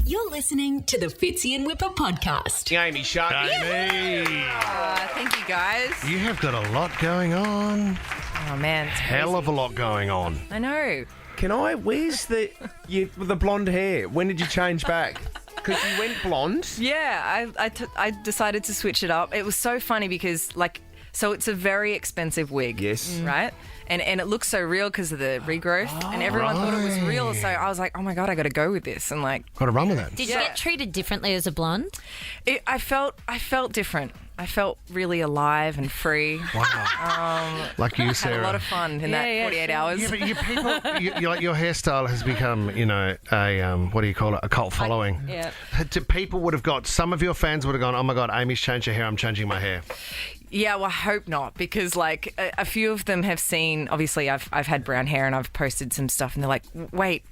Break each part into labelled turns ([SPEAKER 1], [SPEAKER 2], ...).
[SPEAKER 1] You're listening to the Fitzy and Whipper podcast.
[SPEAKER 2] Amy Shark.
[SPEAKER 3] Amy!
[SPEAKER 4] Thank you, guys.
[SPEAKER 3] You have got a lot going on.
[SPEAKER 4] Oh, man. It's
[SPEAKER 3] Hell
[SPEAKER 4] crazy.
[SPEAKER 3] of a lot going on.
[SPEAKER 4] I know.
[SPEAKER 2] Where's the blonde hair? When did you change back? Because you went blonde.
[SPEAKER 4] Yeah, I decided to switch it up. It was so funny because, so it's a very expensive wig.
[SPEAKER 2] Yes.
[SPEAKER 4] Right? And it looks so real because of the regrowth. And everyone thought it was real. So I was like, oh, my God, I got to go with this. And,
[SPEAKER 3] Got to run with that.
[SPEAKER 5] Did you get treated differently as a blonde?
[SPEAKER 4] I felt different. I felt really alive and free.
[SPEAKER 3] Wow. Like you, Sarah.
[SPEAKER 4] Had a lot of fun in that 48 hours.
[SPEAKER 3] Yeah, but your hairstyle has become, a what do you call it? A cult following.
[SPEAKER 4] Yeah.
[SPEAKER 3] People would have got, some of your fans would have gone, oh my God, Amy's changed her hair, I'm changing my hair.
[SPEAKER 4] Yeah, well, I hope not, because a few of them have seen. Obviously, I've had brown hair and I've posted some stuff, and they're like, "Wait,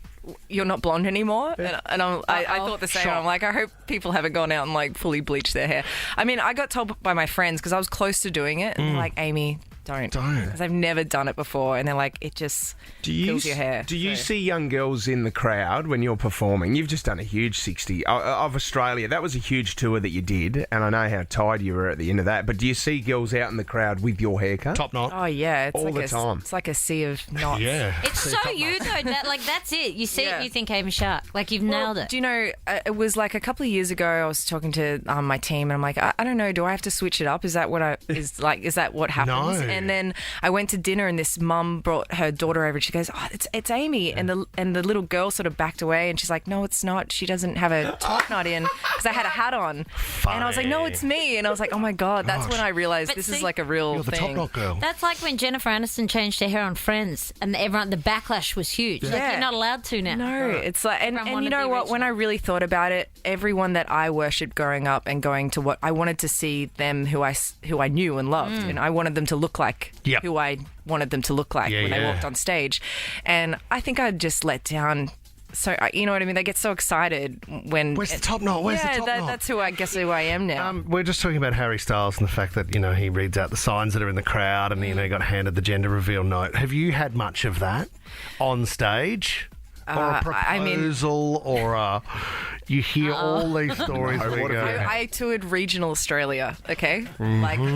[SPEAKER 4] you're not blonde anymore?" And I thought the same. I'm like, I hope people haven't gone out and fully bleached their hair. I mean, I got told by my friends because I was close to doing it, and they're like, "Amy, don't," because I've never done it before, and they're like, it just kills your hair.
[SPEAKER 2] Do you see young girls in the crowd when you're performing? You've just done a huge 60 of Australia. That was a huge tour that you did, and I know how tired you were at the end of that. But do you see girls out in the crowd with your haircut?
[SPEAKER 3] Top knot.
[SPEAKER 4] Oh yeah, it's
[SPEAKER 2] all the time.
[SPEAKER 4] It's like a sea of knots.
[SPEAKER 3] Yeah.
[SPEAKER 5] It's so you, though. That's it. You see it, you think Amy Shark. You've nailed it.
[SPEAKER 4] Do you know, it was a couple of years ago, I was talking to my team, and I'm like, I don't know, do I have to switch it up? Is that what is that what happens?
[SPEAKER 3] No.
[SPEAKER 4] And then I went to dinner, and this mum brought her daughter over, and she goes, "Oh, it's Amy," and the little girl sort of backed away, and she's like, "No, it's not. She doesn't have a top knot in," because I had a hat on.
[SPEAKER 3] Funny.
[SPEAKER 4] And I was like, "No, it's me," and I was like, "Oh my God," that's when I realized
[SPEAKER 5] But
[SPEAKER 4] this
[SPEAKER 5] see,
[SPEAKER 4] is a real
[SPEAKER 3] You're the top
[SPEAKER 4] thing.
[SPEAKER 3] knot girl.
[SPEAKER 5] That's like when Jennifer Aniston changed her hair on Friends, and the backlash was huge.
[SPEAKER 4] Yeah.
[SPEAKER 5] You're not allowed to now.
[SPEAKER 4] No, it's like, and
[SPEAKER 5] Everyone
[SPEAKER 4] you
[SPEAKER 5] wanted
[SPEAKER 4] know
[SPEAKER 5] the
[SPEAKER 4] what? When I
[SPEAKER 5] original.
[SPEAKER 4] really thought about it, everyone that I worshipped growing up and going to what I wanted to see them who I knew and loved, and I wanted them to look like
[SPEAKER 3] Yep.
[SPEAKER 4] who I wanted them to look like when they walked on stage, and I think I just let down. So you know what I mean? They get so excited when.
[SPEAKER 3] Where's the top knot? Where's the top knot?
[SPEAKER 4] That's who I am now.
[SPEAKER 3] We're just talking about Harry Styles and the fact that, he reads out the signs that are in the crowd and, he got handed the gender reveal note. Have you had much of that on stage? Or a proposal, or you hear all these stories.
[SPEAKER 4] I toured regional Australia, okay?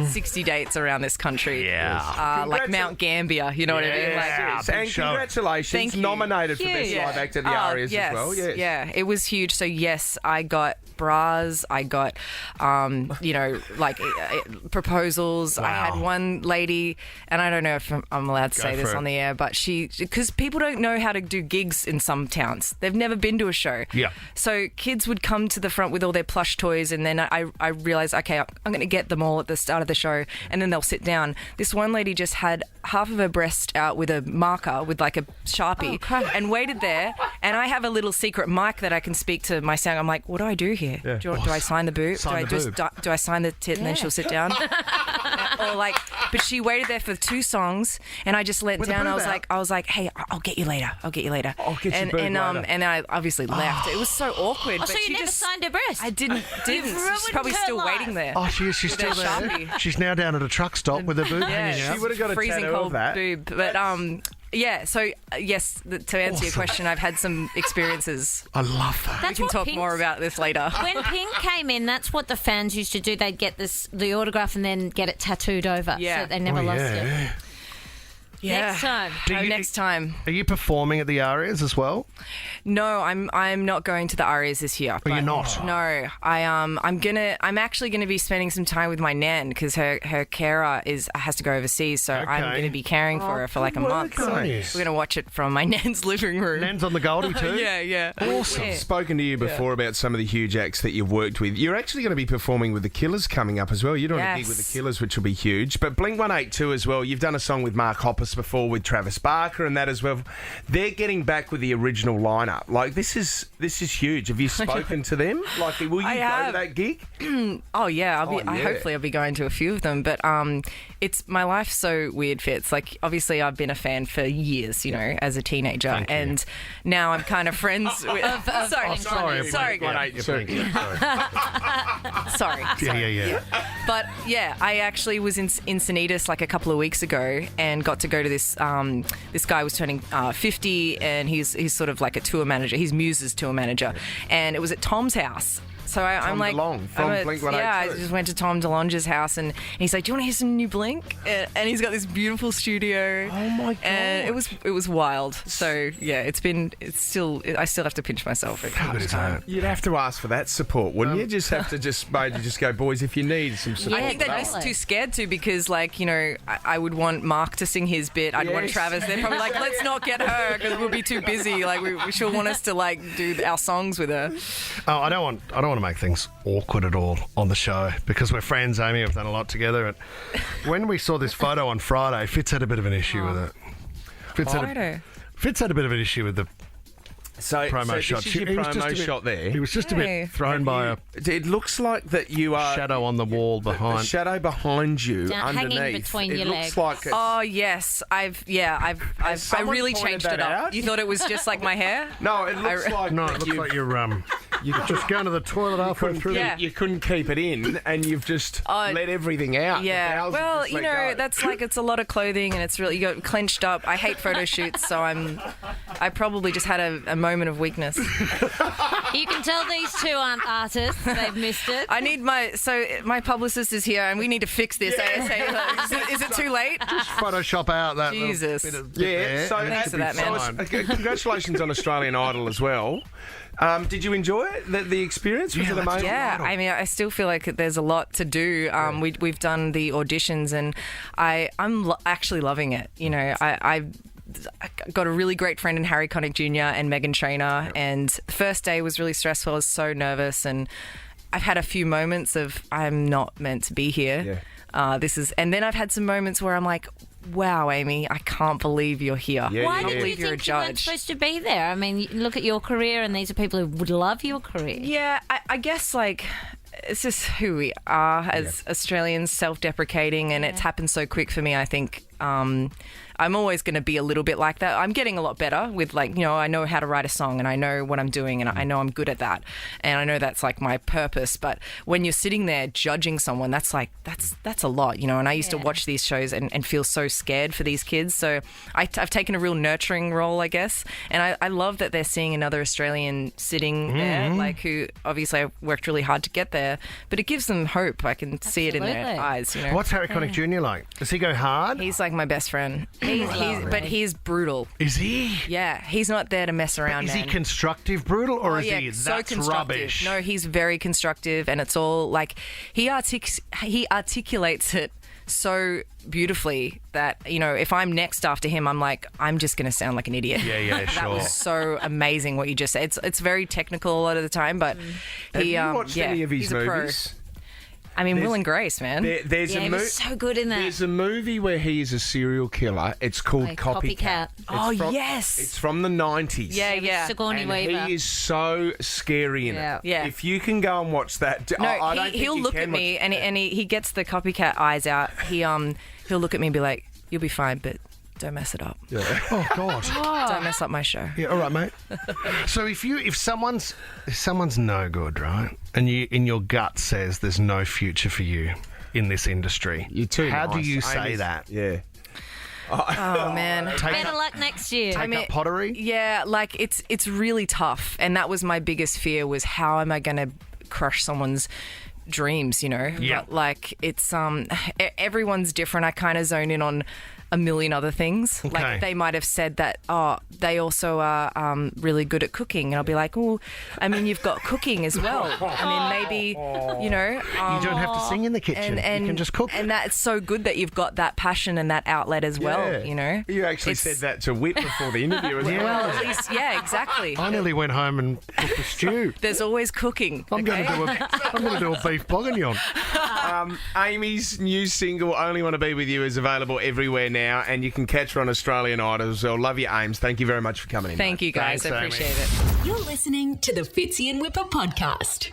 [SPEAKER 4] 60 dates around this country.
[SPEAKER 3] Yeah.
[SPEAKER 4] Like Mount Gambier, you know what I mean?
[SPEAKER 2] Yes. And congratulations,
[SPEAKER 4] Thank you.
[SPEAKER 2] nominated for Best Live Act at the ARIAs
[SPEAKER 4] yes,
[SPEAKER 2] as well. Yes.
[SPEAKER 4] Yeah, it was huge. So yes, I got bras, I got, proposals.
[SPEAKER 3] Wow.
[SPEAKER 4] I had one lady, and I don't know if I'm allowed to say this on the air, but because people don't know how to do gigs in some towns. They've never been to a show.
[SPEAKER 3] Yeah.
[SPEAKER 4] So kids would come to the front with all their plush toys, and then I realized, okay, I'm going to get them all at the start of the show, and then they'll sit down. This one lady just had half of her breast out with a marker, with a Sharpie, and waited there, and I have a little secret mic that I can speak to my sound. I'm like, what do I do here?
[SPEAKER 2] Yeah.
[SPEAKER 4] Do I sign the boob? Do I sign the tit and then she'll sit down? But she waited there for 2 songs, and I just let down. I was like, hey, I'll get you later. I'll get you later.
[SPEAKER 2] I'll get you later.
[SPEAKER 4] And I obviously left. It was so awkward.
[SPEAKER 5] So you never signed her breast?
[SPEAKER 4] I didn't. She's probably
[SPEAKER 5] her
[SPEAKER 4] still
[SPEAKER 5] life.
[SPEAKER 4] waiting there.
[SPEAKER 3] Oh, she's still there.
[SPEAKER 4] Sharpie.
[SPEAKER 3] She's now down at a truck stop with her boob hanging out.
[SPEAKER 2] She would have got a
[SPEAKER 4] freezing
[SPEAKER 2] tattoo
[SPEAKER 4] cold
[SPEAKER 2] of that.
[SPEAKER 4] boob. But yeah. So yes, to answer your question, I've had some experiences.
[SPEAKER 3] I love that.
[SPEAKER 4] We can talk more about this later.
[SPEAKER 5] When Pink came in, that's what the fans used to do. They'd get the autograph and then get it tattooed over.
[SPEAKER 4] Yeah.
[SPEAKER 5] So they never lost it.
[SPEAKER 4] Yeah.
[SPEAKER 5] Next time.
[SPEAKER 4] Next time.
[SPEAKER 3] Are you performing at the ARIAs as well?
[SPEAKER 4] No, I'm not going to the ARIAs this year.
[SPEAKER 3] Oh, you're not?
[SPEAKER 4] No, I'm actually gonna be spending some time with my nan because her carer has to go overseas, so I'm gonna be caring for her for a month. So
[SPEAKER 3] Nice.
[SPEAKER 4] we're gonna watch it from my nan's living room.
[SPEAKER 3] Nan's on the Goldie too?
[SPEAKER 4] Yeah.
[SPEAKER 3] Awesome.
[SPEAKER 4] Yeah.
[SPEAKER 2] Spoken to you before about some of the huge acts that you've worked with. You're actually going to be performing with the Killers coming up as well. You're doing a gig with the Killers, which will be huge. But Blink-182 as well. You've done a song with Mark Hoppus before with Travis Barker and that as well. They're getting back with the original lineup. This is huge. Have you spoken to them? Will you go to that gig?
[SPEAKER 4] Oh yeah,
[SPEAKER 2] yeah.
[SPEAKER 4] hopefully I'll be going to a few of them. But it's my life's so weird, Fitz. Obviously I've been a fan for years, as a teenager, and now I'm kind of friends with. Sorry, guys. Sorry.
[SPEAKER 3] Yeah.
[SPEAKER 4] But yeah, I actually was in Sanitas a couple of weeks ago and got to go go to this this guy was turning 50, and he's sort of like a tour manager. He's Muse's tour manager, and it was at Tom's house. So I'm like,
[SPEAKER 2] DeLonge from Blink-182.
[SPEAKER 4] Yeah, I just went to Tom DeLonge's house, and he's like, "Do you want to hear some new Blink?" And he's got this beautiful studio.
[SPEAKER 2] Oh my god!
[SPEAKER 4] And it was wild. So yeah, I still have to pinch myself.
[SPEAKER 2] You'd have to ask for that support, wouldn't you? Just have to just go, boys, if you need some support.
[SPEAKER 4] I think they'd be too scared to, because like, you know, I would want Mark to sing his bit. I'd want Travis. They're probably like, let's not get her because we'll be too busy. Like she'll want us to like do our songs with her.
[SPEAKER 3] Oh, I don't want to make things awkward at all on the show because we're friends, Amy. We've done a lot together. And when we saw this photo on Friday, Fitz had a bit of an issue with it. Fitz had a bit of an issue with the promo shot.
[SPEAKER 2] This is your promo shot there.
[SPEAKER 3] He was just a bit thrown by
[SPEAKER 2] It looks like that you are
[SPEAKER 3] shadow on the wall behind.
[SPEAKER 2] The shadow behind you, underneath.
[SPEAKER 5] Hanging between your legs.
[SPEAKER 2] Looks like
[SPEAKER 4] Oh yes, I really changed it up.
[SPEAKER 2] out?
[SPEAKER 4] You thought it was just like my hair?
[SPEAKER 2] No, it looks like
[SPEAKER 3] you're just going to the toilet halfway through.
[SPEAKER 4] Yeah.
[SPEAKER 2] You couldn't keep it in, and you've just let everything out.
[SPEAKER 4] Yeah. Well, you know, that's like, it's a lot of clothing, and it's really, you got clenched up. I hate photo shoots, so I probably just had a moment of weakness.
[SPEAKER 5] You can tell these two aren't artists. They've missed it.
[SPEAKER 4] I need my publicist is here, and we need to fix this ASAP. Is it too late?
[SPEAKER 3] Just Photoshop out that
[SPEAKER 4] Jesus.
[SPEAKER 3] little bit of
[SPEAKER 2] So
[SPEAKER 4] Thanks for that, man.
[SPEAKER 2] Congratulations on Australian Idol as well. Did you enjoy it? The experience? Was it amazing?
[SPEAKER 4] Yeah, I mean, I still feel like there's a lot to do. We've done the auditions, and I'm actually loving it. You know, I got a really great friend in Harry Connick Jr. and Megan Trainor, and the first day was really stressful. I was so nervous, and I've had a few moments of I'm not meant to be here.
[SPEAKER 2] Yeah.
[SPEAKER 4] And then I've had some moments where I'm like, wow, Amy, I can't believe you're here.
[SPEAKER 2] Yeah,
[SPEAKER 5] Why
[SPEAKER 2] yeah,
[SPEAKER 5] did
[SPEAKER 2] yeah.
[SPEAKER 5] you
[SPEAKER 4] You're a
[SPEAKER 5] think you weren't
[SPEAKER 4] judge.
[SPEAKER 5] supposed to be there? I mean, look at your career, and these are people who would love your career.
[SPEAKER 4] Yeah, I guess like it's just who we are as Australians, self-deprecating, and it's happened so quick for me. I think I'm always going to be a little bit like that. I'm getting a lot better with, like, you know, I know how to write a song, and I know what I'm doing, and I know I'm good at that, and I know that's like my purpose. But when you're sitting there judging someone, that's a lot, you know. And I used to watch these shows and feel so scared for these kids. So I've taken a real nurturing role, I guess, and I love that they're seeing another Australian sitting there, like, who obviously I worked really hard to get there, but it gives them hope. I can see it in their eyes, you know.
[SPEAKER 3] What's Harry Connick Jr. like? Does he go hard?
[SPEAKER 4] He's like my best friend. But he's brutal.
[SPEAKER 3] Is he?
[SPEAKER 4] Yeah, he's not there to mess around.
[SPEAKER 3] Is
[SPEAKER 4] man.
[SPEAKER 3] he constructive brutal, or is he
[SPEAKER 4] so
[SPEAKER 3] that's
[SPEAKER 4] constructive?
[SPEAKER 3] rubbish?
[SPEAKER 4] No, he's very constructive, and it's all like he articulates it so beautifully that, you know, if I'm next after him, I'm like, I'm just going to sound like an idiot.
[SPEAKER 3] Yeah, sure.
[SPEAKER 4] That was so amazing what you just said. It's very technical a lot of the time, but
[SPEAKER 2] Have you watched any of his
[SPEAKER 4] he's a pro.
[SPEAKER 2] movies?
[SPEAKER 4] I mean, Will and Grace, man.
[SPEAKER 2] There's
[SPEAKER 5] He was so good in that.
[SPEAKER 2] There's a movie where he is a serial killer. It's called Copycat.
[SPEAKER 4] Yes.
[SPEAKER 2] It's from the 90s.
[SPEAKER 4] Yeah.
[SPEAKER 5] Sigourney
[SPEAKER 2] And
[SPEAKER 5] Weaver.
[SPEAKER 2] he is so scary in it.
[SPEAKER 4] Yeah.
[SPEAKER 2] If you can go and watch that,
[SPEAKER 4] No,
[SPEAKER 2] I don't think
[SPEAKER 4] he'll
[SPEAKER 2] you
[SPEAKER 4] look
[SPEAKER 2] can
[SPEAKER 4] at me
[SPEAKER 2] watch-
[SPEAKER 4] and he gets the copycat eyes out. He'll look at me and be like, "You'll be fine, but don't mess it up.
[SPEAKER 3] Oh God.
[SPEAKER 4] Don't mess up my show."
[SPEAKER 3] Yeah, all right, mate. So if someone's no good, right, and you in your gut says there's no future for you in this industry,
[SPEAKER 2] You're too
[SPEAKER 3] how do
[SPEAKER 2] nice.
[SPEAKER 3] you say
[SPEAKER 2] Amy's-
[SPEAKER 3] that?
[SPEAKER 2] Yeah.
[SPEAKER 4] Oh man.
[SPEAKER 5] Better luck next year.
[SPEAKER 3] Take up pottery?
[SPEAKER 4] Yeah, like it's really tough, and that was my biggest fear, was how am I going to crush someone's dreams, you know?
[SPEAKER 3] Yeah.
[SPEAKER 4] But like it's everyone's different. I kind of zone in on a million other things.
[SPEAKER 3] Okay.
[SPEAKER 4] Like they might have said that, they also are really good at cooking, and I'll be like, oh, I mean, you've got cooking as well. I mean, maybe, you know,
[SPEAKER 3] You don't have to sing in the kitchen.
[SPEAKER 4] and
[SPEAKER 3] you can just cook.
[SPEAKER 4] and that's so good that you've got that passion and that outlet as well. You know,
[SPEAKER 2] You actually
[SPEAKER 4] It's-
[SPEAKER 2] said that to Whit before the interview as well.
[SPEAKER 4] Well, at least, yeah, exactly.
[SPEAKER 3] I nearly went home and cooked a stew.
[SPEAKER 4] There's always cooking.
[SPEAKER 3] I'm going to do a beef bourguignon.
[SPEAKER 2] Amy's new single, Only Want to Be With You, is available everywhere now, and you can catch her on Australian Idol as well. Love you, Ames. Thank you very much for coming in.
[SPEAKER 4] Thank you, guys.
[SPEAKER 3] Thanks,
[SPEAKER 4] I
[SPEAKER 3] Amy.
[SPEAKER 4] appreciate it.
[SPEAKER 1] You're listening to the Fitzy and Whipper podcast.